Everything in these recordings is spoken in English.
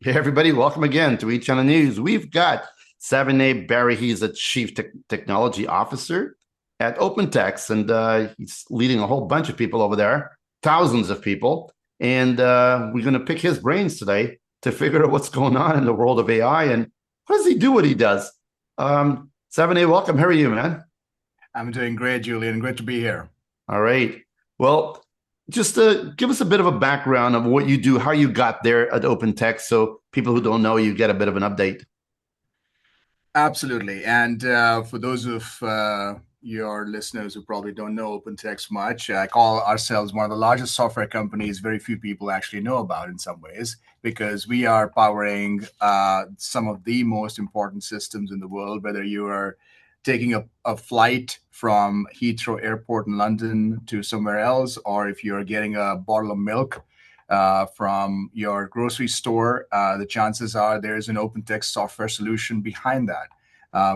Hey, everybody, welcome again to Each on the News. We've got Savinay Berry. He's a Chief Technology Officer at OpenText, and he's leading a whole bunch of people over there, thousands of people. And we're going to pick his brains today to figure out what's going on in the world of AI and how does he do what he does. Savinay, welcome. How are you, man? I'm doing great, Julian. Great to be here. All right. Well, just give us a bit of a background of what you do, how you got there at OpenText, so people who don't know you get a bit of an update. Absolutely. And for those of your listeners who probably don't know OpenText much, I call ourselves one of the largest software companies very few people actually know about in some ways, because we are powering some of the most important systems in the world, whether you are taking a flight from Heathrow Airport in London to somewhere else, or if you're getting a bottle of milk from your grocery store, the chances are there's an open text software solution behind that.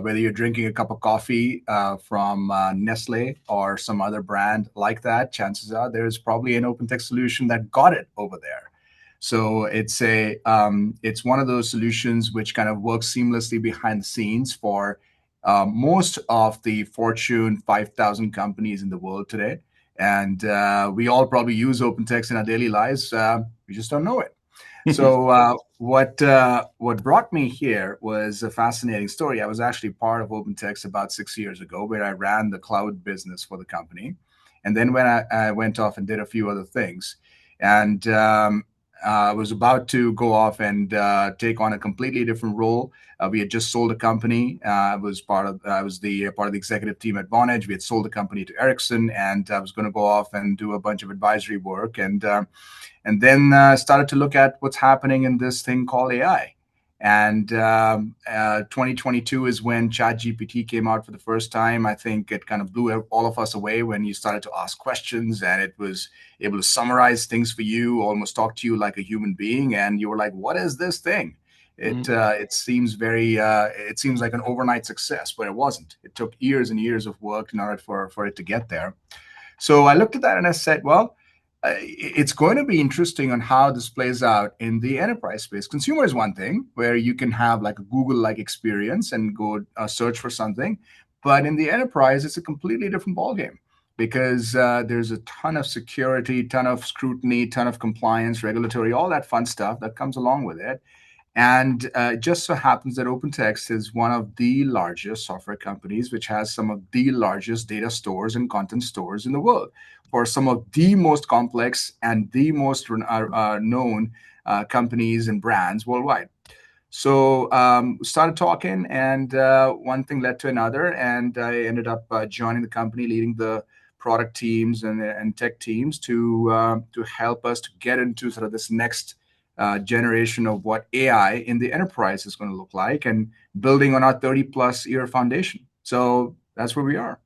Whether you're drinking a cup of coffee from Nestle or some other brand like that, chances are there's probably an open text solution that got it over there. So it's one of those solutions which kind of works seamlessly behind the scenes for most of the Fortune 5,000 companies in the world today. And we all probably use OpenText in our daily lives. We just don't know it. So what brought me here was a fascinating story. I was actually part of OpenText about 6 years ago, where I ran the cloud business for the company, and then when I went off and did a few other things, and I was about to go off and take on a completely different role. We had just sold a company. I was the part of the executive team at Vonage. We had sold the company to Ericsson, and I was going to go off and do a bunch of advisory work, and then started to look at what's happening in this thing called AI. And 2022 is when ChatGPT came out for the first time. I think it kind of blew all of us away when you started to ask questions, and it was able to summarize things for you, almost talk to you like a human being. And you were like, "What is this thing?" It seems it seems like an overnight success, but it wasn't. It took years and years of work in order for it to get there. So I looked at that and I said, well, it's going to be interesting on how this plays out in the enterprise space. Consumer is one thing where you can have like a Google-like experience and go search for something, but in the enterprise, it's a completely different ballgame because there's a ton of security, ton of scrutiny, ton of compliance, regulatory, all that fun stuff that comes along with it. And it just so happens that OpenText is one of the largest software companies, which has some of the largest data stores and content stores in the world for some of the most complex and the most known companies and brands worldwide. So started talking, and one thing led to another, and I ended up joining the company, leading the product teams and tech teams to help us to get into sort of this next generation of what AI in the enterprise is going to look like, and building on our 30 plus year foundation. So that's where we are.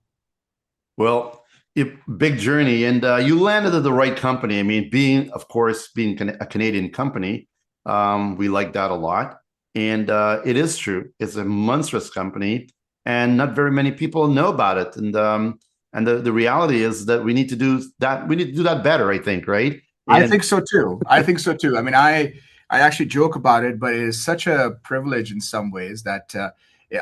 Well, big journey, and you landed at the right company. I mean, of course, being a Canadian company, we like that a lot. And it is true; it's a monstrous company, and not very many people know about it. And the reality is that we need to do that. We need to do that better, I think, right? I And think so too. I think so too. I mean, I actually joke about it, but it is such a privilege in some ways that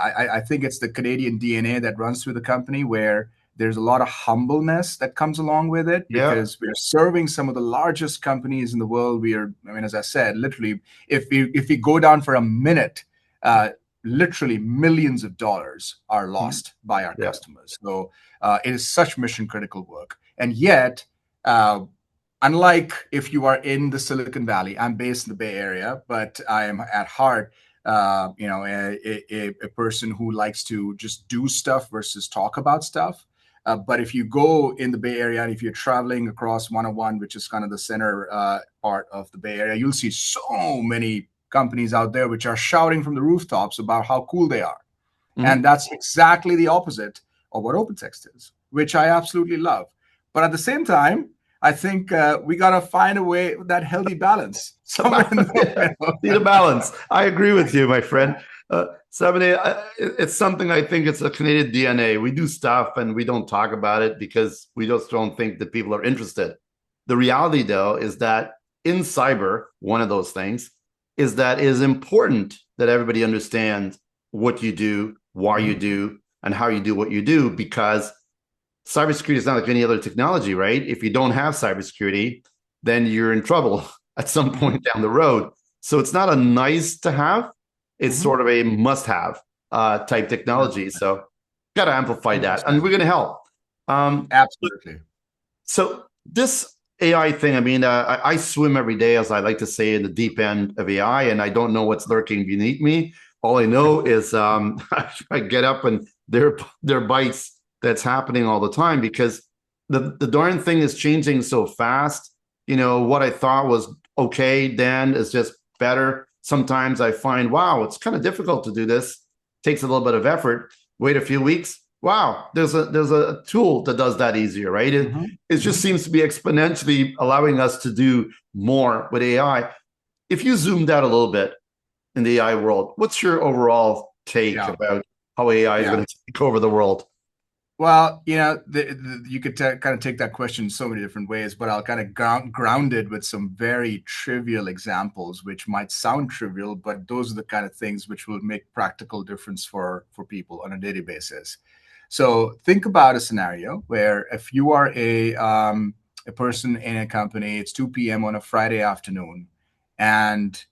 I think it's the Canadian DNA that runs through the company, where there's a lot of humbleness that comes along with it, yeah, because we're serving some of the largest companies in the world. I mean, as I said, literally, if we go down for a minute, uh, literally millions of dollars are lost by our yeah. customers. So it is such mission critical work, and yet. Unlike if you are in the Silicon Valley, I'm based in the Bay Area, but I am at heart, a person who likes to just do stuff versus talk about stuff. But if you go in the Bay Area and if you're traveling across 101, which is kind of the center part of the Bay Area, you'll see so many companies out there which are shouting from the rooftops about how cool they are. And Mhm. that's exactly the opposite of what OpenText is, which I absolutely love. But at the same time, I think we got to find a way, that healthy balance somewhere in the Yeah, middle. need a balance. I agree with you, my friend. 70, it's something I think it's a Canadian DNA. We do stuff and we don't talk about it because we just don't think that people are interested. The reality, though, is that in cyber, one of those things, is that it is important that everybody understands what you do, why you do, and how you do what you do, because cybersecurity is not like any other technology, right? If you don't have cybersecurity, then you're in trouble at some point down the road. So it's not a nice to have, it's sort of a must have type technology. 100%. So got to amplify that. And 100%. we're going to help. Um, Absolutely. so this AI thing, I mean, I swim every day, as I like to say, in the deep end of AI, and I don't know what's lurking beneath me. All I know is I get up and there are bites that's happening all the time, because the darn thing is changing so fast. You know, what I thought was okay then is just better. Sometimes I find, wow, it's kind of difficult to do this. Takes a little bit of effort. Wait a few weeks. Wow, there's a tool that does that easier, right? It just seems to be exponentially allowing us to do more with AI. If you zoomed out a little bit in the AI world, what's your overall take Yeah. about how AI is Yeah. going to take over the world? Well, you could kind of take that question in so many different ways, but I'll kind of ground it with some very trivial examples, which might sound trivial, but those are the kind of things which will make practical difference for people on a daily basis. So think about a scenario where if you are a person in a company, it's 2 p.m. on a Friday afternoon, and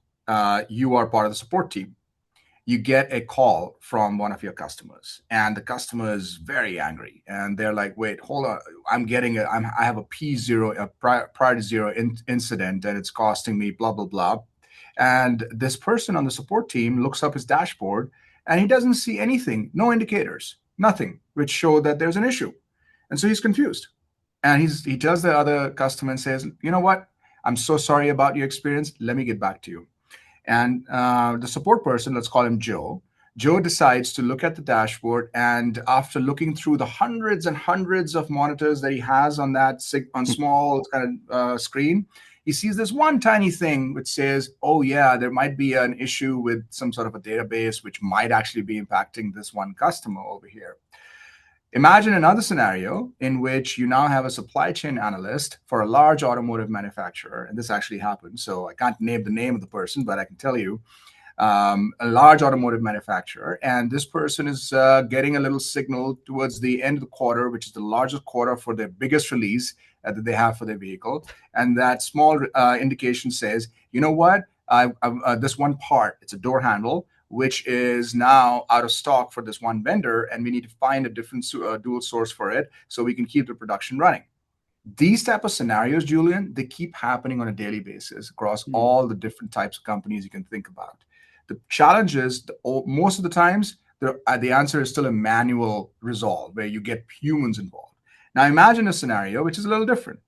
you are part of the support team. You get a call from one of your customers, and the customer is very angry, and they're like, wait, hold on, I have a P0, a priority zero incident, and it's costing me blah blah blah. And this person on the support team looks up his dashboard, and he doesn't see anything, no indicators, nothing which show that there's an issue. And so he's confused, and he tells the other customer and says, you know what, I'm so sorry about your experience, let me get back to you. And the support person, let's call him Joe, Joe decides to look at the dashboard. And after looking through the hundreds and hundreds of monitors that he has on that on small kind of screen, he sees this one tiny thing which says, oh, yeah, there might be an issue with some sort of a database, which might actually be impacting this one customer over here. Imagine another scenario in which you now have a supply chain analyst for a large automotive manufacturer, and this actually happened. So I can't name the name of the person, but I can tell you a large automotive manufacturer, and this person is getting a little signal towards the end of the quarter, which is the largest quarter for their biggest release that they have for their vehicle. And that small indication says, you know what, this one part, it's a door handle, which is now out of stock for this one vendor, and we need to find a different dual source for it so we can keep the production running. These type of scenarios, Julian, they keep happening on a daily basis across all the different types of companies you can think about. The challenge is most of the times the answer is still a manual resolve where you get humans involved. Now imagine a scenario which is a little different.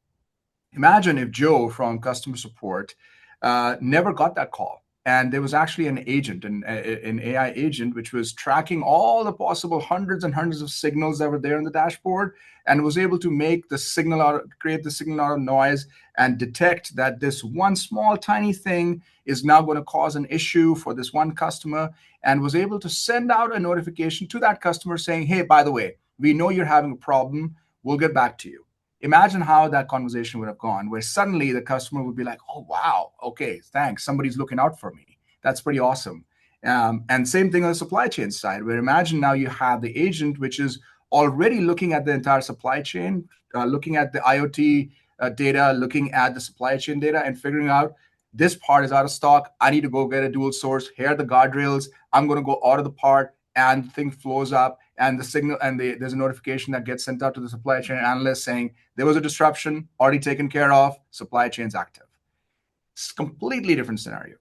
Imagine if Joe from customer support never got that call, and there was actually an agent, an AI agent, which was tracking all the possible hundreds and hundreds of signals that were there on the dashboard, and was able to make the signal create the signal out of noise, and detect that this one small tiny thing is now going to cause an issue for this one customer, and was able to send out a notification to that customer saying, hey, by the way, we know you're having a problem. We'll get back to you. Imagine how that conversation would have gone, where suddenly the customer would be like, oh, wow, okay, thanks. Somebody's looking out for me. That's pretty awesome. And same thing on the supply chain side, where imagine now you have the agent, which is already looking at the entire supply chain, looking at the IoT data, looking at the supply chain data, and figuring out this part is out of stock. I need to go get a dual source. Here are the guardrails. I'm going to go order the part, and the thing flows up, and the signal, and there's a notification that gets sent out to the supply chain analyst saying there was a disruption already taken care of, supply chain's active. It's a completely different scenario.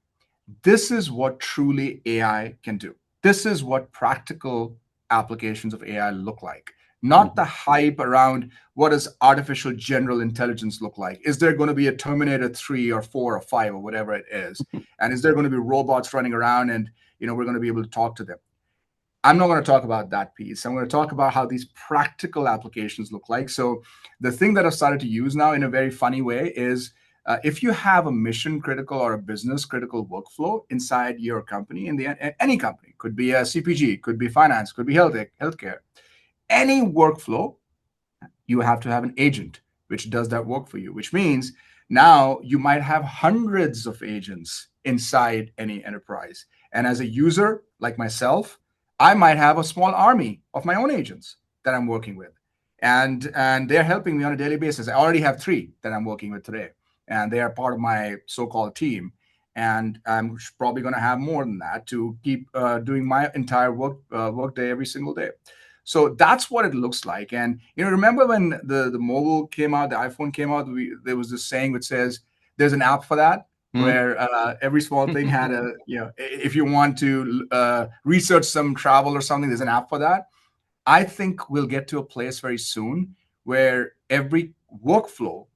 This is what truly AI can do. This is what practical applications of AI look like. Not the hype around what does artificial general intelligence look like. Is there going to be a Terminator 3 or 4 or 5 or whatever it is? And is there going to be robots running around, and we're going to be able to talk to them? I'm not going to talk about that piece. I'm going to talk about how these practical applications look like. So the thing that I've started to use now in a very funny way is if you have a mission critical or a business critical workflow inside your company, any company, could be a CPG, could be finance, could be healthcare, any workflow, you have to have an agent which does that work for you, which means now you might have hundreds of agents inside any enterprise. And as a user like myself, I might have a small army of my own agents that I'm working with. And they're helping me on a daily basis. I already have 3 that I'm working with today, and they are part of my so-called team. And I'm probably going to have more than that to keep doing my entire work day every single day. So that's what it looks like. And remember when the mobile came out, the iPhone came out, there was this saying which says there's an app for that, Hmm. where every small thing had a, if you want to research some travel or something, there's an app for that. I think we'll get to a place very soon where every workflow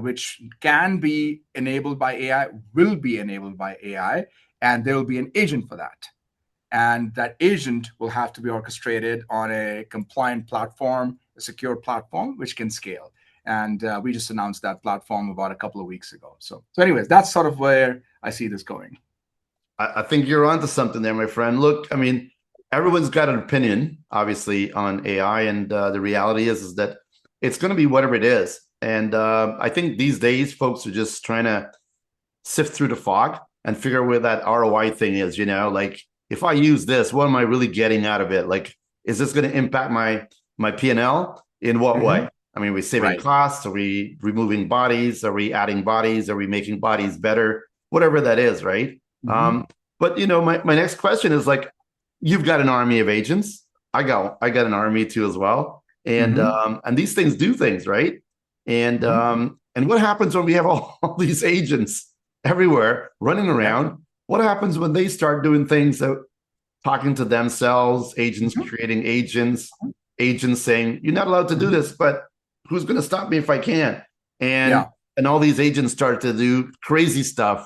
which can be enabled by AI will be enabled by AI, and there will be an agent for that. And that agent will have to be orchestrated on a compliant platform, a secure platform, which can scale. And we just announced that platform about a couple of weeks ago. So anyways, that's sort of where I see this going. I think you're onto something there, my friend. Look, I mean, everyone's got an opinion, obviously, on AI, and the reality is that it's going to be whatever it is. And I think these days, folks are just trying to sift through the fog and figure where that ROI thing is. Like if I use this, what am I really getting out of it? Like, is this going to impact my P&L in what Mm-hmm. way? I mean, are we saving Right. costs? Are we removing bodies? Are we adding bodies? Are we making bodies better? Whatever that is, right? Mm-hmm. But my next question is like, you've got an army of agents. I got an army too as well. Mm-hmm. And these things do things, right? Mm-hmm. And what happens when we have all these agents everywhere running Yeah. around? What happens when they start doing things that talking to themselves, agents Mm-hmm. creating agents saying, you're not allowed to do Mm-hmm. this, but who's going to stop me if I can? And Yeah. and all these agents start to do crazy stuff.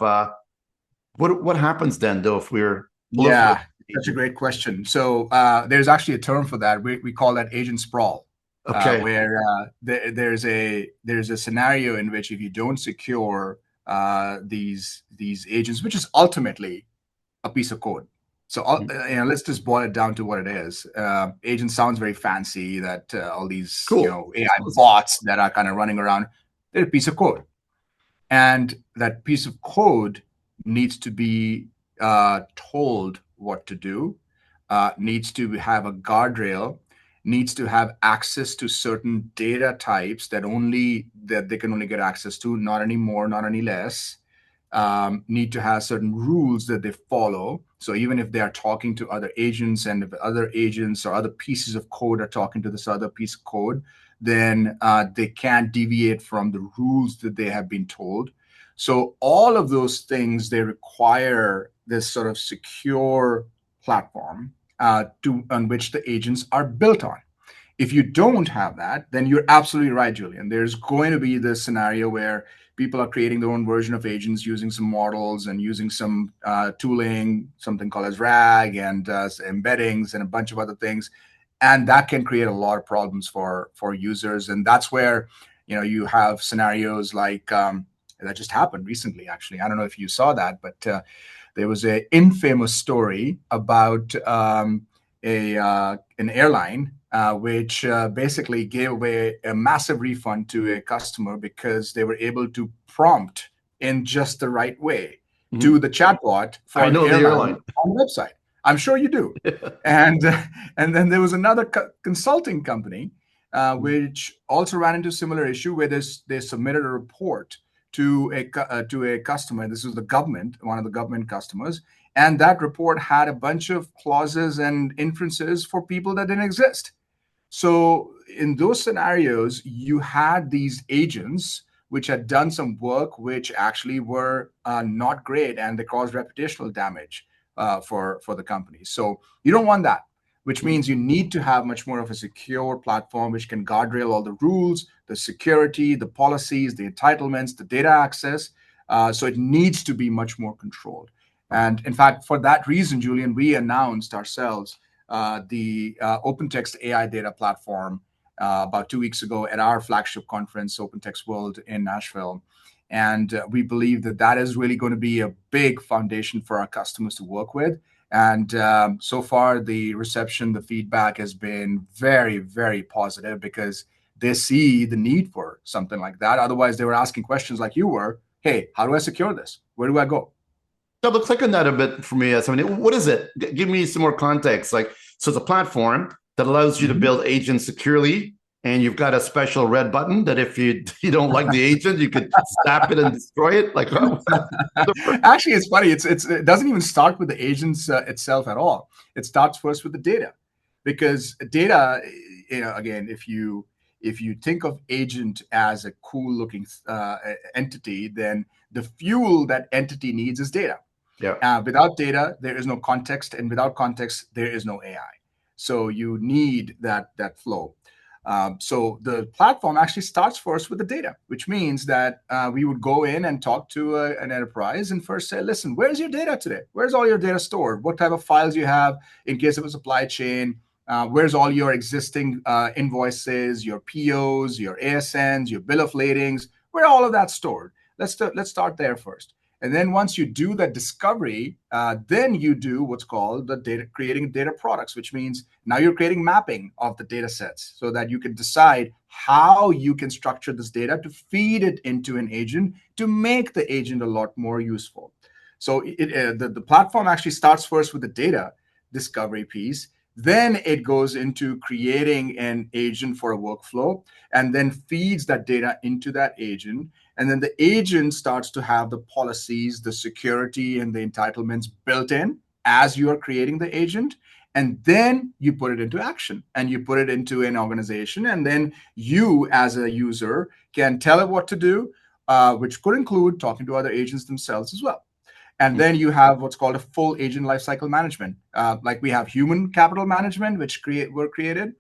What happens then, though, if we're proliferating Yeah, such a agents? great question. So there's actually a term for that. We call that agent sprawl, Okay. where there's a scenario in which if you don't secure these agents, which is ultimately a piece of code. So let's just boil it down to what it is. Agent sounds very fancy. That all these Cool. AI bots that are kind of running around, they're a piece of code. And that piece of code needs to be told what to do, needs to have a guardrail, needs to have access to certain data types that they can only get access to, not any more, not any less. Need to have certain rules that they follow. So even if they are talking to other agents, and if other agents or other pieces of code are talking to this other piece of code, then they can't deviate from the rules that they have been told. So all of those things, they require this sort of secure platform on which the agents are built on. If you don't have that, then you're absolutely right, Julian. There's going to be this scenario where people are creating their own version of agents using some models and using some tooling, something called as RAG, and embeddings and a bunch of other things. And that can create a lot of problems for users. And that's where you have scenarios like that just happened recently, actually. I don't know if you saw that, but there was an infamous story about an airline which basically gave away a massive refund to a customer because they were able to prompt in just the right way Mhm. to the chatbot I for the know the airline airline. on the website. I'm sure you do. And and then there was another consulting company which also ran into a similar issue where they submitted a report to a customer. This was the government, one of the government customers, and that report had a bunch of clauses and inferences for people that didn't exist. So in those scenarios, you had these agents which had done some work which actually were not great, and they caused reputational damage for the company. So you don't want that, which means you need to have much more of a secure platform which can guardrail all the rules, the security, the policies, the entitlements, the data access. So it needs to be much more controlled. And in fact, for that reason, Julian, we announced ourselves the OpenText AI data platform about 2 weeks ago at our flagship conference, OpenText World in Nashville. And we believe that that is really going to be a big foundation for our customers to work with. And so far, the reception, the feedback has been very, very positive because they see the need for something like that. Otherwise, they were asking questions like you were. Hey, how do I secure this? Where do I go? double click on that a bit for me. What is it? Give me some more context. Like, so it's a platform that allows you to Mhm. build agents securely, and you've got a special red button that if you don't like the agent, you could snap it and destroy it. Like, Actually, it's funny. It doesn't even start with the agents itself at all. It starts first with the data, because data, again, if you think of agent as a cool looking entity, then the fuel that entity needs is data. yeah. Without data, there is no context, and without context, there is no AI. So you need that flow. So the platform actually starts first with the data, which means that we would go in and talk to an enterprise and first say, listen, where's your data today? Where's all your data stored? What type of files you have in case of a supply chain? Where's all your existing invoices, your POs, your ASNs, your bill of ladings? Where all of that stored? Let's start there first. And then once you do that discovery, then you do what's called the data creating data products, which means now you're creating mapping of the data sets so that you can decide how you can structure this data to feed it into an agent to make the agent a lot more useful. So the platform actually starts first with the data discovery piece. Then it goes into creating an agent for a workflow and then feeds that data into that agent. And then the agent starts to have the policies, the security, and the entitlements built in as you are creating the agent. And then you put it into action and you put it into an organization. And then you, as a user, can tell it what to do, which could include talking to other agents themselves as well. And then you have what's called a full agent lifecycle management. Like we have human capital management, which were created.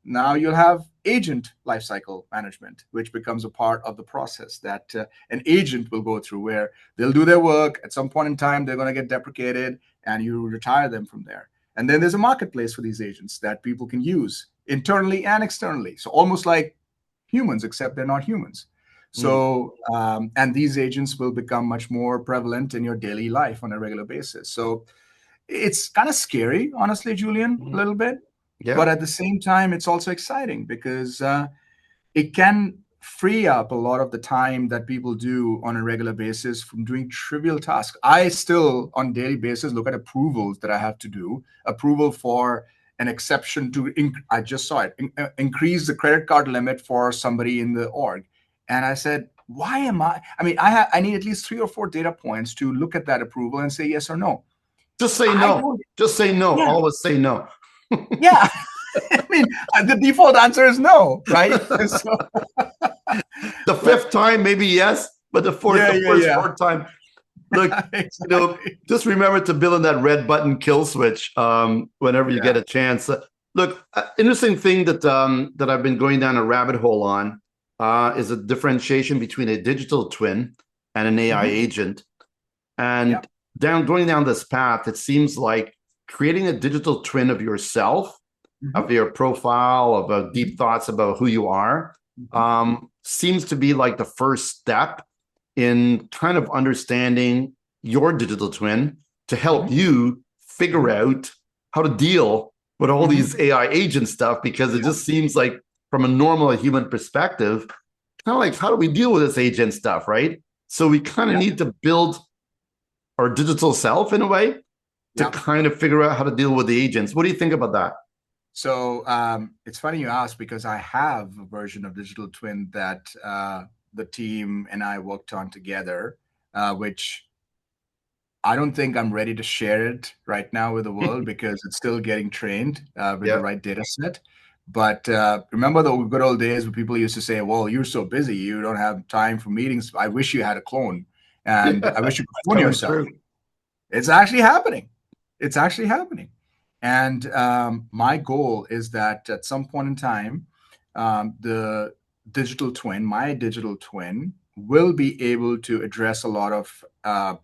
Now you'll have agent lifecycle management, which becomes a part of the process that an agent will go through, where they'll do their work. At some point in time, they're going to get deprecated, and you retire them from there. And then there's a marketplace for these agents that people can use internally and externally. So almost like humans, except they're not humans. Mm. So, and these agents will become much more prevalent in your daily life on a regular basis. So it's kind of scary, honestly, Julian, a Mm. little bit. Yeah. But at the same time, it's also exciting because it can free up a lot of the time that people do on a regular basis from doing trivial tasks. I still, on a daily basis, look at approvals that I have to do. Approval for an exception to, I just saw it, increase the credit card limit for somebody in the org. And I said, why am I mean, I need at least 3 or 4 data points to look at that approval and say yes or no. Just say I no. don't, Just say no. yeah, Always say no. yeah. I mean, the default answer is no, right? So, The but fifth time, maybe yes, but yeah, the yeah, first yeah. fourth time, look, Exactly. just remember to build in that red button kill switch whenever you get Yeah. a chance. Look, interesting thing that I've been going down a rabbit hole on is a differentiation between a digital twin and an AI Hmm. agent. Yeah. And going down this path, it seems like creating a digital twin of yourself, Hmm. of your profile, of deep thoughts about who you are, Hmm. seems to be like the first step in kind of understanding your digital twin to help Hmm. you figure Hmm. out how to deal with all Hmm. these AI agent stuff, because it Yeah. just seems like from a normal human perspective, kind of like how do we deal with this agent stuff, right? So we kind of Yeah. need to build our digital self in a way to Yeah. kind of figure out how to deal with the agents. What do you think about that? So it's funny you ask because I have a version of digital twin that the team and I worked on together, which I don't think I'm ready to share it right now with the world because it's still getting trained with the Yeah. right data set. But remember the good old days where people used to say, well, you're so busy, you don't have time for meetings. I wish you had a clone and I Yeah. wish you could It's clone coming yourself. true. It's actually happening. It's actually happening. And my goal is that at some point in time, the digital twin, my digital twin, will be able to address a lot of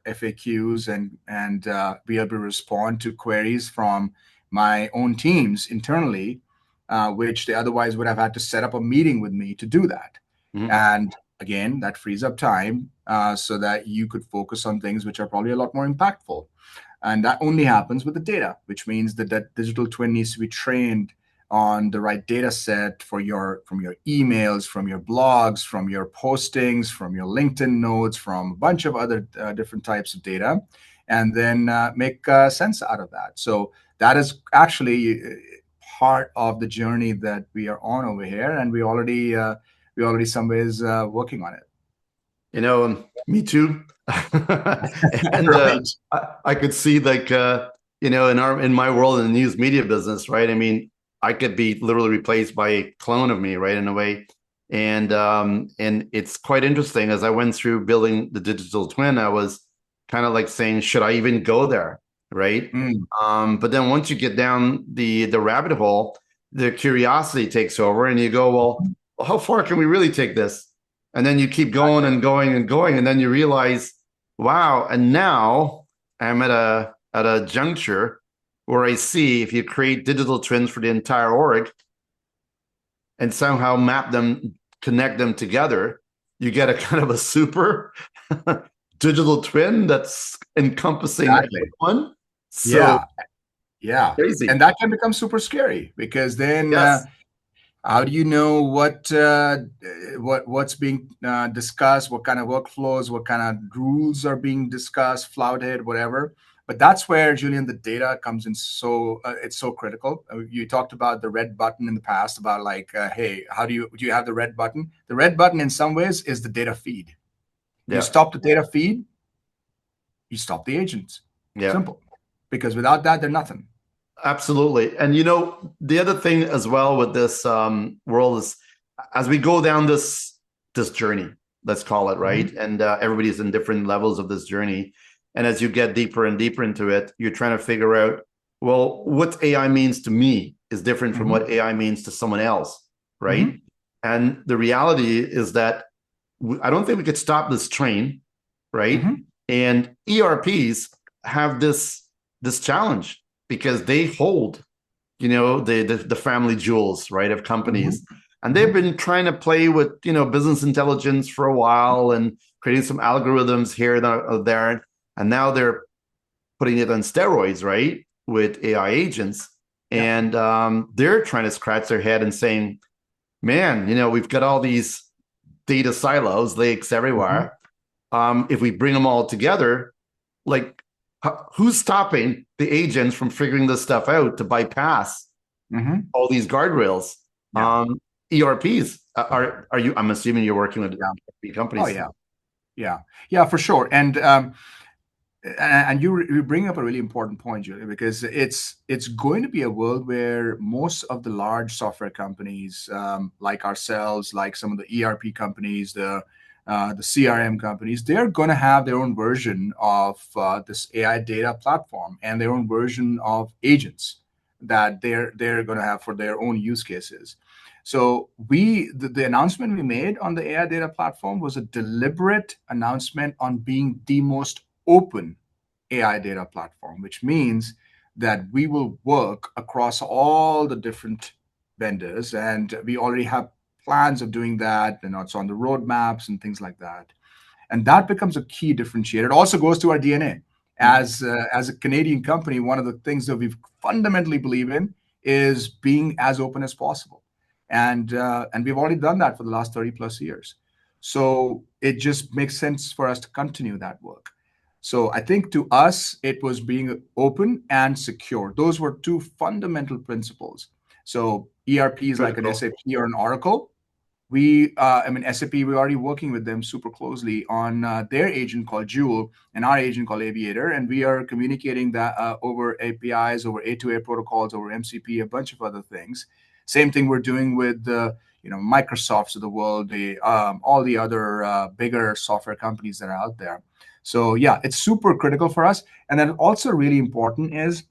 FAQs and be able to respond to queries from my own teams internally, which they otherwise would have had to set up a meeting with me to do that. Mhm. And again, that frees up time so that you could focus on things which are probably a lot more impactful. And that only happens with the data, which means that that digital twin needs to be trained on the right data set for your from your emails, from your blogs, from your postings, from your LinkedIn notes, from a bunch of other different types of data. and then make sense out of that. So that is actually part of the journey that we are on over here, and we already some ways working on it. Me too. And Right. I could see like in my world in the news media business, right? I mean, I could be literally replaced by a clone of me, right, in a way. And it's quite interesting. As I went through building the digital twin, I was kind of like saying, should I even go there, right? Mm, But then once you get down the rabbit hole, the curiosity takes over, and you go, well, how far can we really take this? And then you keep going and going and going, and then you realize, wow. And now I'm at a juncture where I see if you create digital twins for the entire org and somehow map them, connect them together, you get a kind of a super digital twin that's encompassing exactly. everyone. So Yeah. Yeah. And crazy. that can become super scary because then Yes. how do you know what's being discussed, what kind of workflows, what kind of rules are being discussed, flouted, whatever. But that's where, Julian, the data comes in. So it's so critical. You talked about the red button in the past about like, hey, how do you have the red button? The red button in some ways is the data feed. You Yeah. stop the data feed, you stop the agents. Yeah. Simple. Because without that, they're nothing. Absolutely. And the other thing as well with this world is as we go down this journey, let's call it, right? Mhm. And everybody's in different levels of this journey. And as you get deeper and deeper into it, you're trying to figure out, well, what AI means to me is different from Mhm. what AI means to someone else, right? Mhm. And the reality is that I don't think we could stop this train, right? Mhm. And ERPs have this challenge because they hold, the family jewels, right, of Mhm. companies, and they've Mhm. been trying to play with business intelligence for a while and creating some algorithms here and there, and now they're putting it on steroids, right, with AI agents, Yeah. and they're trying to scratch their head and saying, man, we've got all these data silos, lakes Mhm. everywhere. If we bring them all together, like who's stopping the agents from figuring this stuff out to bypass Mhm. all these guardrails? Yeah. um ERPs, are you, I'm assuming you're working with Yeah. ERP Oh companies. yeah. Yeah. Yeah, for sure. And you bring up a really important point, Julia, because it's going to be a world where most of the large software companies, like ourselves, like some of the ERP companies, the CRM companies, they're going to have their own version of this AI data platform and their own version of agents that they're going to have for their own use cases. So the announcement we made on the AI data platform was a deliberate announcement on being the most open AI data platform, which means that we will work across all the different vendors, and we already have plans of doing that, and it's on the roadmaps and things like that. And that becomes a key differentiator. It also goes to our DNA Mhm. as a Canadian company. One of the things that we fundamentally believe in is being as open as possible, and we've already done that for the last 30 plus years. So it just makes sense for us to continue that work. So I think to us, it was being open and secure. Those were two fundamental principles. So ERP is like an Critical. SAP or an Oracle. I mean, SAP, we're already working with them super closely on their agent called Joule and our agent called Aviator. And we are communicating that over APIs, over A2A protocols, over MCP, a bunch of other things. Same thing we're doing with Microsofts of the world, all the other bigger software companies that are out there. So yeah, it's super critical for us. And then also really important is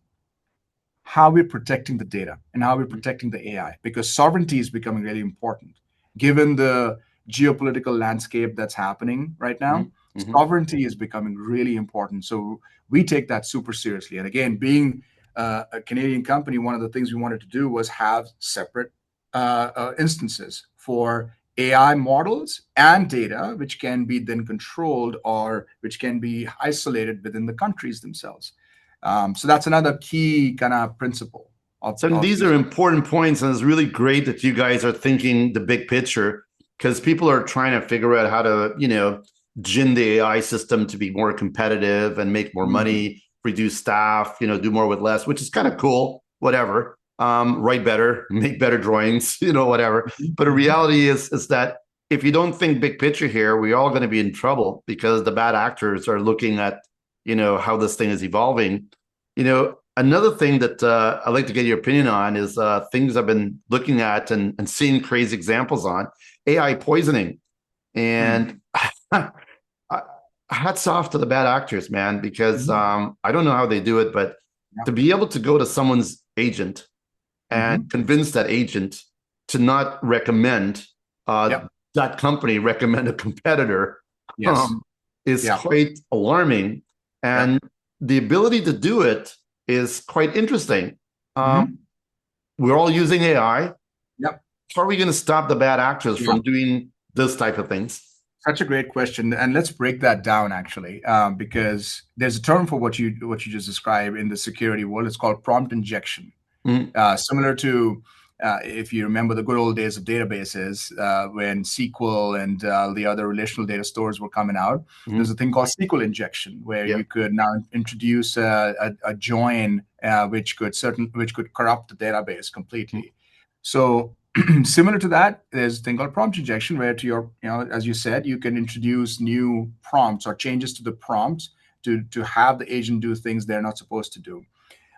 how we're protecting the data and how we're protecting the AI, because sovereignty is becoming really important given the geopolitical landscape that's happening right now. Mhm. Mhm. Sovereignty is becoming really important. So we take that super seriously. And again, being a Canadian company, one of the things we wanted to do was have separate instances for AI models and data, which can be then controlled or which can be isolated within the countries themselves. So that's another key kind of principle So of these are these. important points, and it's really great that you guys are thinking the big picture because people are trying to figure out how to, gin the AI system to be more competitive and make more money, reduce staff, do more with less, which is kind of cool, whatever. Write better, make better drawings, whatever. But the reality is that if you don't think big picture here, we're all going to be in trouble because the bad actors are looking at, how this thing is evolving. Another thing that I'd like to get your opinion on is things I've been looking at and seeing crazy examples on AI poisoning. And hats off to the bad actors, man, because I don't know how they do it, but to be able to go to someone's agent and convince that agent to not recommend that company, recommend a competitor, is quite alarming. And the ability to do it is quite interesting. We're all using AI. How are we going to stop the bad actors from doing this type of things? Such a great question, and let's break that down actually, because there's a term for what you just described in the security world. It's called prompt injection. Similar to if you remember the good old days of databases when SQL and the other relational data stores were coming out. There's a thing called SQL injection where you could now introduce a join which could corrupt the database completely. So similar to that, there's a thing called prompt injection where as you said, you can introduce new prompts or changes to the prompts to have the agent do things they're not supposed to do.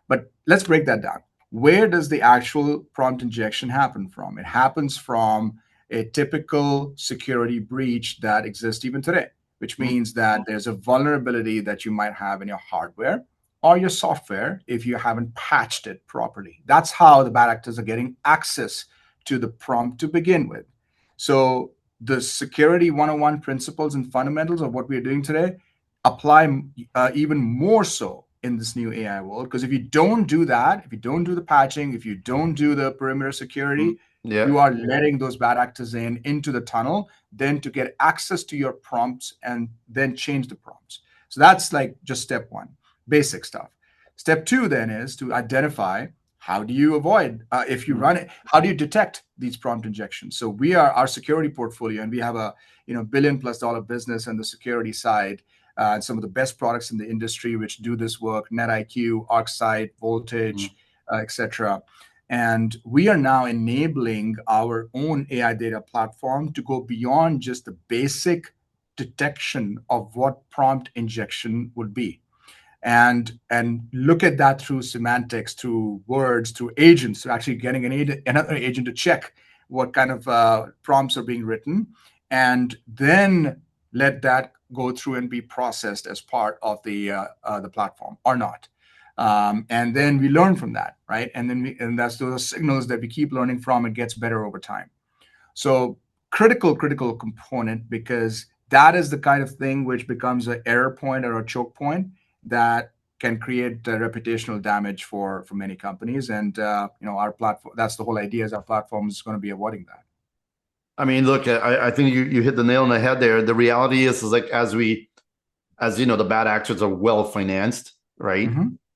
But let's break that down. Where does the actual prompt injection happen from? It happens from a typical security breach that exists even today, which means that there's a vulnerability that you might have in your hardware or your software if you haven't patched it properly. That's how the bad actors are getting access to the prompt to begin with. So the security 101 principles and fundamentals of what we're doing today apply even more so in this new AI world, because if you don't do that, if you don't do the patching, if you don't do the perimeter security, you are letting those bad actors into the tunnel, then to get access to your prompts and then change the prompts. So that's like just step one, basic stuff. Step two then is to identify how do you avoid, if you run it, how do you detect these prompt injections? So our security portfolio, and we have a $1 billion+ business on the security side. Some of the best products in the industry which do this work: NetIQ, ArcSight, Voltage, etc. And we are now enabling our own AI data platform to go beyond just the basic detection of what prompt injection would be, and look at that through semantics, through words, through agents, through actually getting another agent to check what kind of prompts are being written, and then let that go through and be processed as part of the platform or not. And then we learn from that, right? And that's those signals that we keep learning from. It gets better over time. So critical component, because that is the kind of thing which becomes an error point or a choke point that can create reputational damage for many companies. And our platform, that's the whole idea, is our platform is going to be avoiding that. I mean, look, I think you hit the nail on the head there. The reality is like as the bad actors are well financed, right?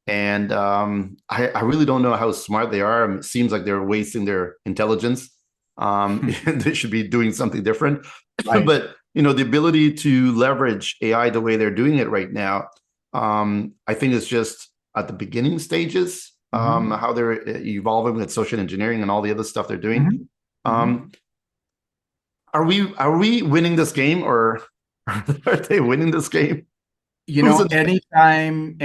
And I really don't know how smart they are. It seems like they're wasting their intelligence. They should be doing something different. Right. But the ability to leverage AI the way they're doing it right now, I think it's just at the beginning stages. How they're evolving with social engineering and all the other stuff they're doing. Are we winning this game, or are they winning this game? Anytime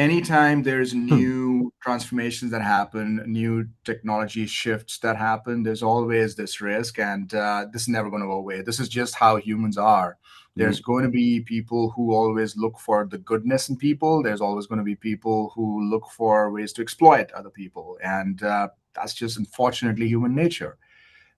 there's new transformations that happen, new technology shifts that happen, there's always this risk, and this is never going to go away. This is just how humans are. There's going to be people who always look for the goodness in people. There's always going to be people who look for ways to exploit other people, and that's just unfortunately human nature.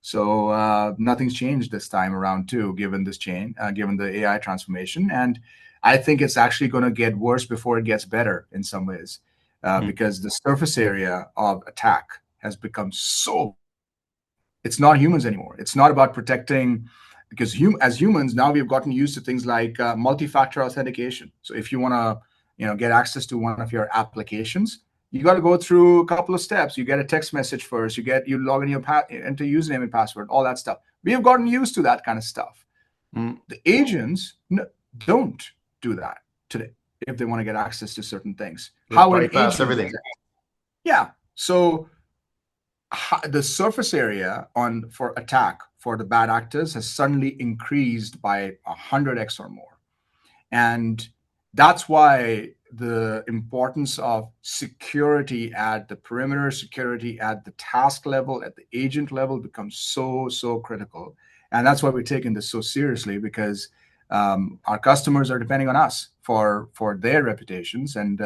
So nothing's changed this time around too, given given the AI transformation. And I think it's actually going to get worse before it gets better in some ways, because the surface area of attack has become so. It's not humans anymore. It's not about protecting, because as humans now we've gotten used to things like multi-factor authentication. So if you want to, get access to one of your applications, you got to go through a couple of steps. You get a text message first. You log in enter username and password, all that stuff. We have gotten used to that kind of stuff. The agents, don't do that today if they want to get access to certain things. They How would an bypass agent do everything. that? Yeah. So the surface area on for attack for the bad actors has suddenly increased by 100x or more. And that's why the importance of security at the perimeter, security at the task level, at the agent level becomes so critical. And that's why we're taking this so seriously, because our customers are depending on us for their reputations, and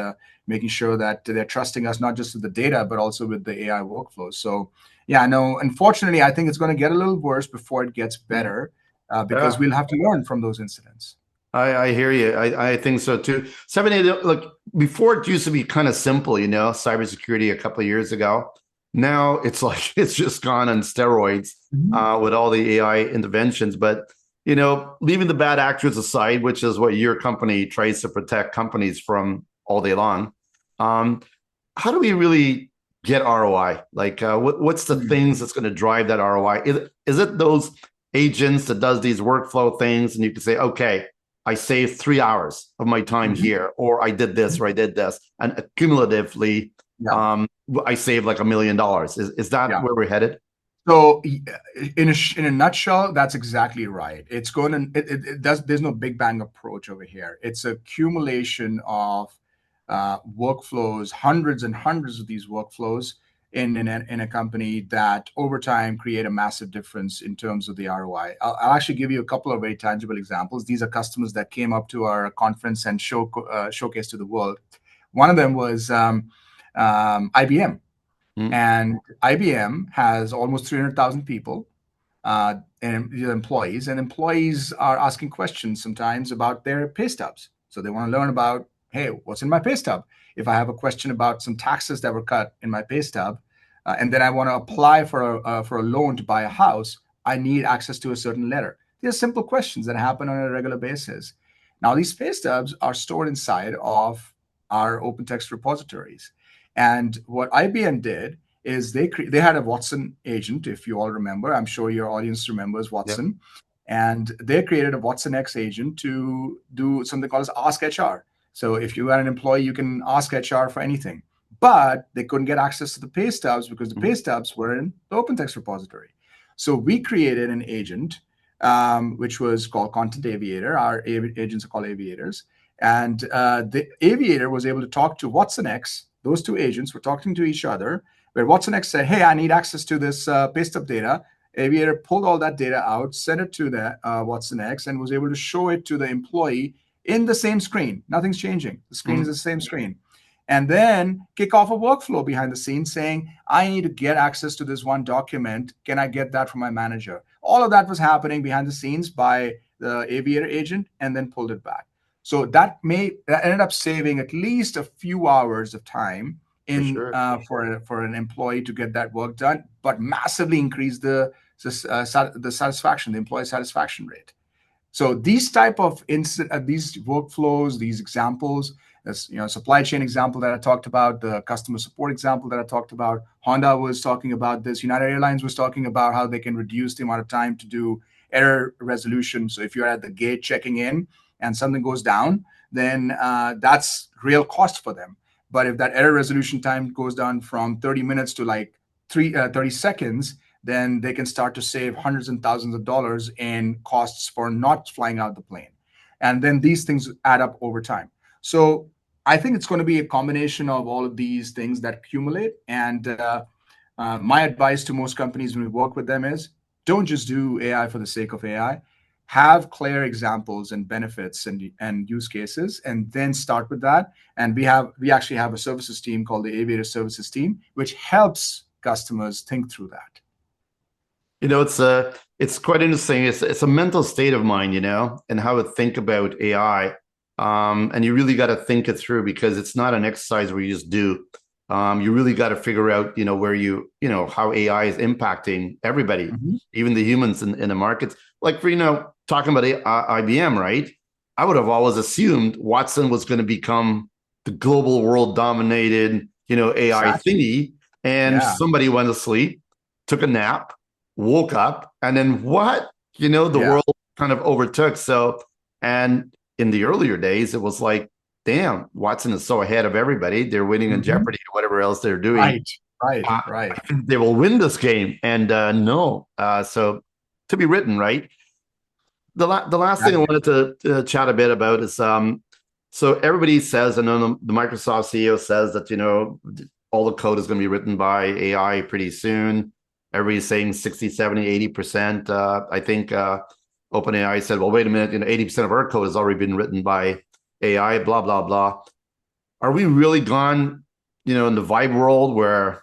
making sure that they're trusting us not just with the data, but also with the AI workflows. So, yeah, no, unfortunately, I think it's going to get a little worse before it gets better, because Yeah. we'll have to learn from those incidents. I hear you. I think so too. 7A, look, before it used to be kind of simple, cybersecurity a couple of years ago. Now it's like it's just gone on steroids Mhm. with all the AI interventions. But, leaving the bad actors aside, which is what your company tries to protect companies from all day long, um, how do we really get ROI? Like, what's the Mhm. things that's going to drive that ROI? Is it those agents that does these workflow things, and you can say, okay, I saved 3 hours of my time Mhm. here, or I did this, or I did this, and cumulatively, Yeah, um, I saved like $1 million. Is that yeah. where we're headed? So, in a nutshell, that's exactly right. It's going to it does. There's no big bang approach over here. It's a accumulation of workflows, hundreds and hundreds of these workflows in a company that over time create a massive difference in terms of the ROI. I'll actually give you a couple of very tangible examples. These are customers that came up to our conference and showcase to the world. One of them was IBM. Mm, And IBM has almost 300,000 people and employees, and employees are asking questions sometimes about their pay stubs. So they want to learn about, hey, what's in my pay stub? If I have a question about some taxes that were cut in my pay stub, and then I want to apply for a loan to buy a house, I need access to a certain letter. These are simple questions that happen on a regular basis. Now, these pay stubs are stored inside of our OpenText repositories. And what IBM did is they had a Watson agent, if you all remember. I'm sure your audience remembers yeah. Watson. And they created a Watson X agent to do something called as Ask HR. So if you are an employee, you can ask HR for anything. But they couldn't get access to the pay stubs because the pay Mm, stubs were in the OpenText repository. So we created an agent, which was called Content Aviator. Our agents are called aviators. And the aviator was able to talk to Watson X. Those two agents were talking to each other, where Watson X said, hey, I need access to this pay stub data. Aviator pulled all that data out, sent it to the Watson X, and was able to show it to the employee in the same screen. Nothing's changing. The screen is mm, the same screen. And then kick off a workflow behind the scenes saying, I need to get access to this one document. Can I get that from my manager? All of that was happening behind the scenes by the Aviator agent, and then pulled it back. So that ended up saving at least a few hours of time for in sure. for an employee to get that work done, but massively increase the satisfaction, the employee satisfaction rate. So these type of these workflows, these examples, as supply chain example that I talked about, the customer support example that I talked about, Honda was talking about this, United Airlines was talking about how they can reduce the amount of time to do error resolution. So if you're at the gate checking in and something goes down, then that's real cost for them. But if that error resolution time goes down from 30 minutes to like 30 seconds, then they can start to save hundreds and thousands of dollars in costs for not flying out the plane. And then these things add up over time. So I think it's going to be a combination of all of these things that accumulate. And my advice to most companies when we work with them is don't just do AI for the sake of AI. Have clear examples and benefits and use cases, and then start with that. And we actually have a services team called the Aviator Services Team, which helps customers think through that. It's quite interesting. It's a mental state of mind, and how to think about AI. And you really got to think it through, because it's not an exercise where you just do. You really got to figure out, where how AI is impacting everybody, Mhm. even the humans in the markets. Like for, talking about IBM, right? I would have always assumed Watson was going to become the global world dominated, AI Exactly. thingy. And Yeah. somebody went to sleep, took a nap, woke up, and then what? The Yeah. world kind of overtook. So, and in the earlier days, it was like, damn, Watson is so ahead of everybody. They're winning in Mhm. Jeopardy or whatever else they're doing. Right, right, Uh, right. they will win this game. And no, so to be written, right? The last thing I Exactly. wanted to chat a bit about is so everybody says, and then the Microsoft CEO says that all the code is going to be written by AI pretty soon. Everybody's saying 60, 70, 80%. I think OpenAI said, well, wait a minute, 80% of our code has already been written by AI, blah, blah, blah. Are we really gone, in the vibe world where,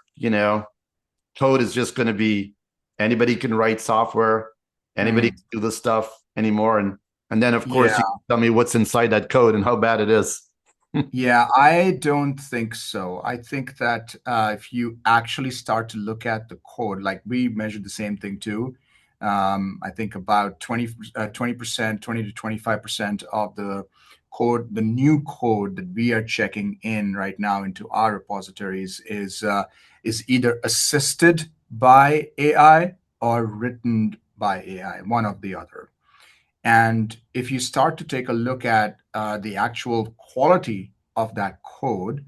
code is just going to be anybody can write software, anybody Mm. can do this stuff anymore, and then of course Yeah, you tell me what's inside that code and how bad it is. yeah, I don't think so. I think that if you actually start to look at the code, like we measured the same thing too. I think about 20%, 20 to 25% of the code, the new code that we are checking in right now into our repositories is either assisted by AI or written by AI, one of the other. And if you start to take a look at the actual quality of that code,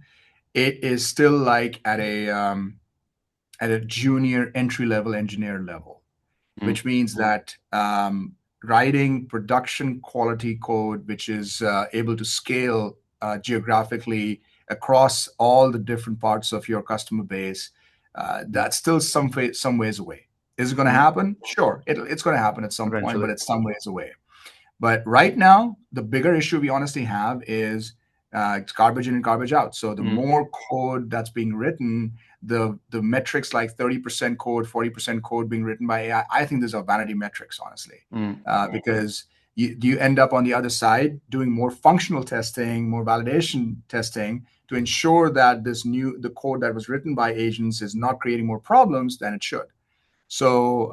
it is still like at a junior entry level engineer level, Mm, which means that writing production quality code, which is able to scale geographically across all the different parts of your customer base, that's still some ways away. Is it going to mm, happen? Sure, it's going to happen at some point, eventually. but it's some ways away. But right now, the bigger issue we honestly have is it's garbage in and garbage out. So the Mm, more code that's being written, the metrics like 30% code, 40% code being written by AI, I think these are vanity metrics, honestly, mm. because you end up on the other side doing more functional testing, more validation testing to ensure that the code that was written by agents is not creating more problems than it should. So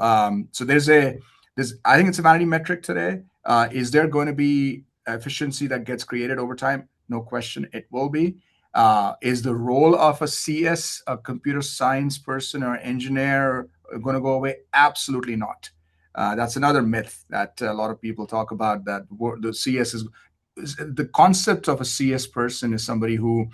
there's I think it's a vanity metric today. Is there going to be efficiency that gets created over time? No question, it will be. Is the role of a CS, a computer science person or engineer, going to go away? Absolutely not. That's another myth that a lot of people talk about. That the CS is the concept of a CS person is somebody who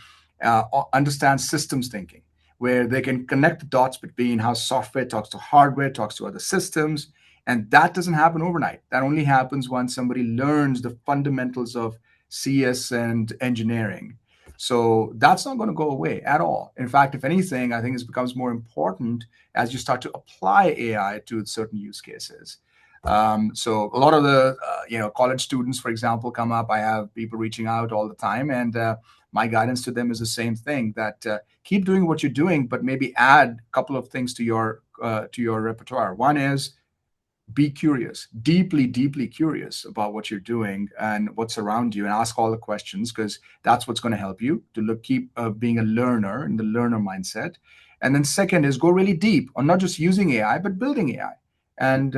understands systems thinking, where they can connect the dots between how software talks to hardware, talks to other systems. And that doesn't happen overnight. That only happens once somebody learns the fundamentals of CS and engineering. So that's not going to go away at all. In fact, if anything, I think it becomes more important as you start to apply AI to certain use cases. So a lot of the college students, for example, come up. I have people reaching out all the time, and my guidance to them is the same thing: that keep doing what you're doing, but maybe add a couple of things to your repertoire. One is be curious, deeply, deeply curious about what you're doing and what's around you, and ask all the questions, because that's what's going to help you to keep being a learner in the learner mindset. And then second is go really deep on not just using AI, but building AI. And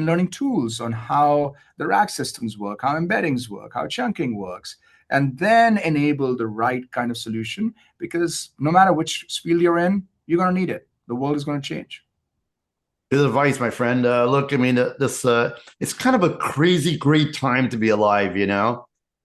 learning tools on how the rack systems work, how embeddings work, how chunking works, and then enable the right kind of solution. Because no matter which field you're in, you're going to need it. The world is going to change. Good advice, my friend. Look, I mean, this it's kind of a crazy great time to be alive,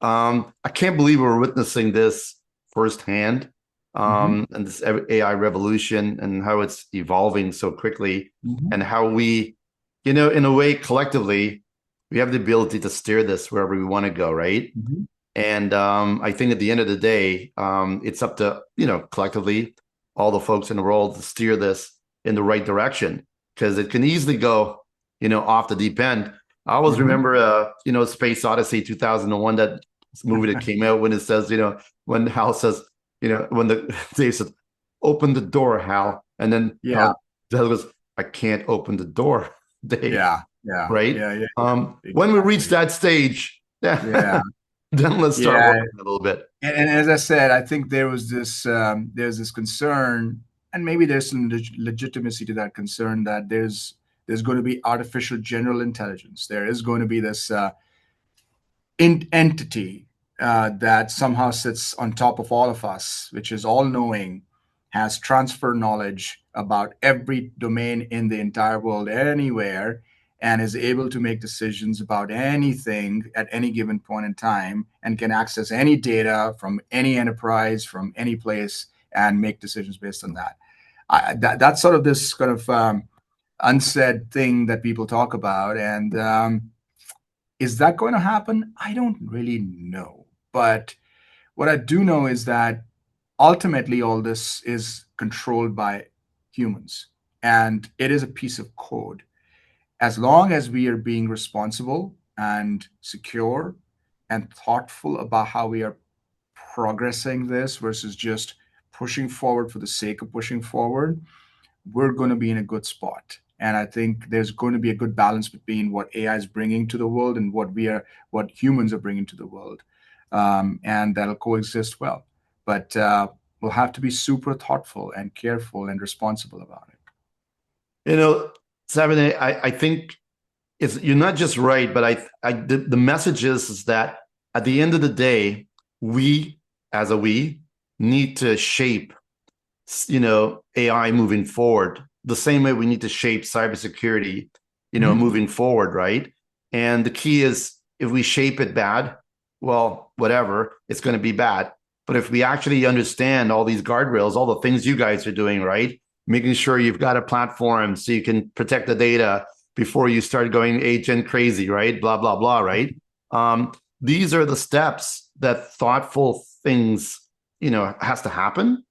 I can't believe we're witnessing this firsthand, Mhm. and this AI revolution and how it's evolving so quickly, Mhm. and how we, in a way, collectively, we have the ability to steer this wherever we want to go, right? Mhm. And I think at the end of the day, it's up to, collectively, all the folks in the world to steer this in the right direction, because it can easily go, off the deep end. I always Mhm. remember, Space Odyssey 2001, that movie that came out, when it says, when Hal says, when the Dave says, open the door, Hal. And then Yeah, Hal goes, I can't open the door, Dave. yeah, yeah, Right? yeah, yeah, yeah. When we reach Exactly. that stage, Yeah, yeah, then let's start yeah. working a little bit. And as I said, I think there's this concern, and maybe there's some legitimacy to that concern, that there's going to be artificial general intelligence. There is going to be this entity that somehow sits on top of all of us, which is all knowing, has transfer knowledge about every domain in the entire world, anywhere. and is able to make decisions about anything at any given point in time and can access any data from any enterprise, from any place, and make decisions based on that. That's sort of this kind of unsaid thing that people talk about. And is that going to happen? I don't really know. But what I do know is that ultimately all this is controlled by humans, and it is a piece of code. As long as we are being responsible and secure and thoughtful about how we are progressing this versus just pushing forward for the sake of pushing forward, we're going to be in a good spot. And I think there's going to be a good balance between what AI is bringing to the world and what humans are bringing to the world, and that'll coexist well. But we'll have to be super thoughtful and careful and responsible about it. You know, Savinay, I think you're not just right, but the message is that at the end of the day, we as a we need to shape, AI moving forward the same way we need to shape cybersecurity, moving forward, right? And the key is if we shape it bad, well, whatever, it's going to be bad. But if we actually understand all these guardrails, all the things you guys are doing, right? Making sure you've got a platform so you can protect the data before you start going agent crazy, right? Blah, blah, blah, right? These are the steps that thoughtful things, has to happen.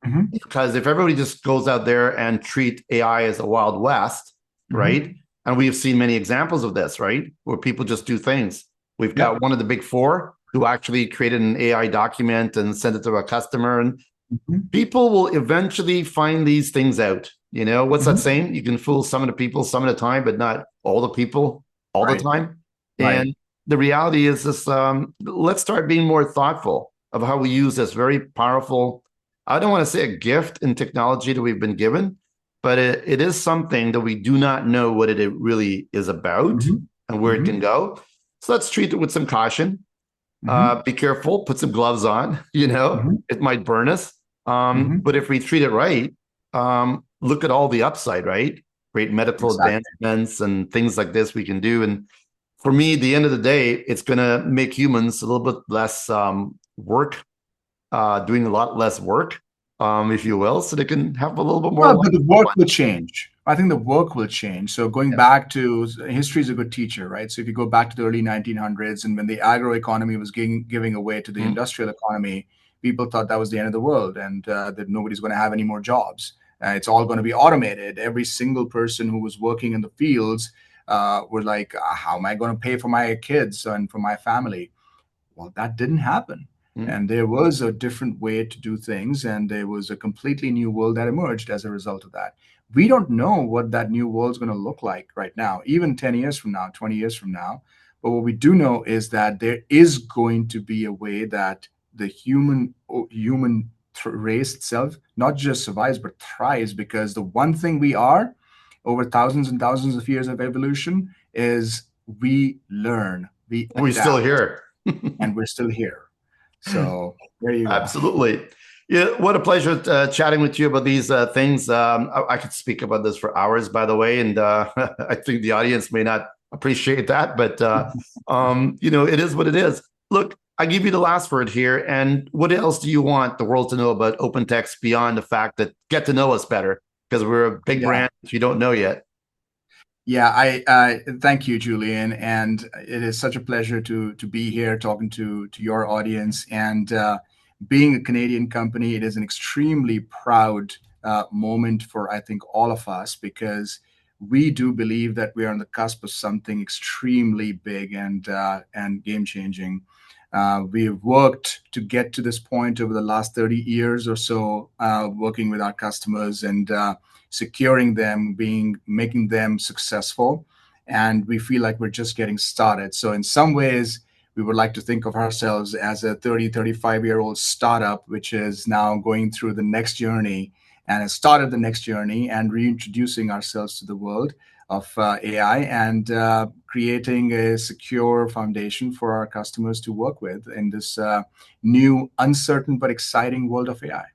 Mm-hmm. Because if everybody just goes out there and treat AI as a Wild West, right? And we've seen many examples of this, right? Where people just do things. We've got one of the big four who actually created an AI document and sent it to a customer. And people will eventually find these things out. What's that saying? You can fool some of the people some of the time, but not all the people all the time. And the reality is this, let's start being more thoughtful of how we use this very powerful, I don't want to say a gift in technology that we've been given, but it is something that we do not know what it really is about and where it can go. So let's treat it with some caution. Be careful, put some gloves on, it might burn us. But if we treat it right, look at all the upside, right? Great medical advancements and things like this we can do. And for me, at the end of the day, it's going to make humans a little bit less work, doing a lot less work, if you will, so they can have a little bit more. Well, but the work will change. I think the work will change. So going back to history is a good teacher, right? So if you go back to the early 1900s and when the agroeconomy was giving away to the industrial economy, people thought that was the end of the world and that nobody's going to have any more jobs. It's all going to be automated. Every single person who was working in the fields were like, how am I going to pay for my kids and for my family? Well, that didn't happen. And there was a different way to do things, and there was a completely new world that emerged as a result of that. We don't know what that new world is going to look like right now, even 10 years from now, 20 years from now. But what we do know is that there is going to be a way that the human race itself not just survives, but thrives, because the one thing we are over thousands and thousands of years of evolution is we learn, we adapt, we're still here. And we're still here. So there you go. Absolutely. Yeah, what a pleasure chatting with you about these things. I could speak about this for hours, by the way, and I think the audience may not appreciate that, but it is what it is. Look, I give you the last word here. And what else do you want the world to know about OpenText beyond the fact that get to know us better, because we're a big brand that you don't know yet? Yeah, I thank you, Julian, and it is such a pleasure to be here talking to your audience. And being a Canadian company, it is an extremely proud moment for, I think, all of us, because we do believe that we are on the cusp of something extremely big and game changing. We've worked to get to this point over the last 30 years or so, working with our customers and securing them, making them successful. And we feel like we're just getting started. So in some ways, we would like to think of ourselves as a 30, 35-year-old startup, which is now going through the next journey and has started the next journey and reintroducing ourselves to the world of AI and creating a secure foundation for our customers to work with in this new, uncertain, but exciting world of AI.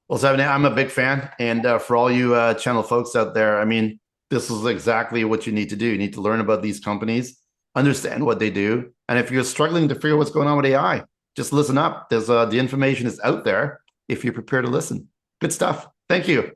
Well, Savinay, I'm a big fan. And for all you channel folks out there, I mean, this is exactly what you need to do. You need to learn about these companies, understand what they do. And if you're struggling to figure out what's going on with AI, just listen up. There's the information is out there if you're prepared to listen. Good stuff. Thank you.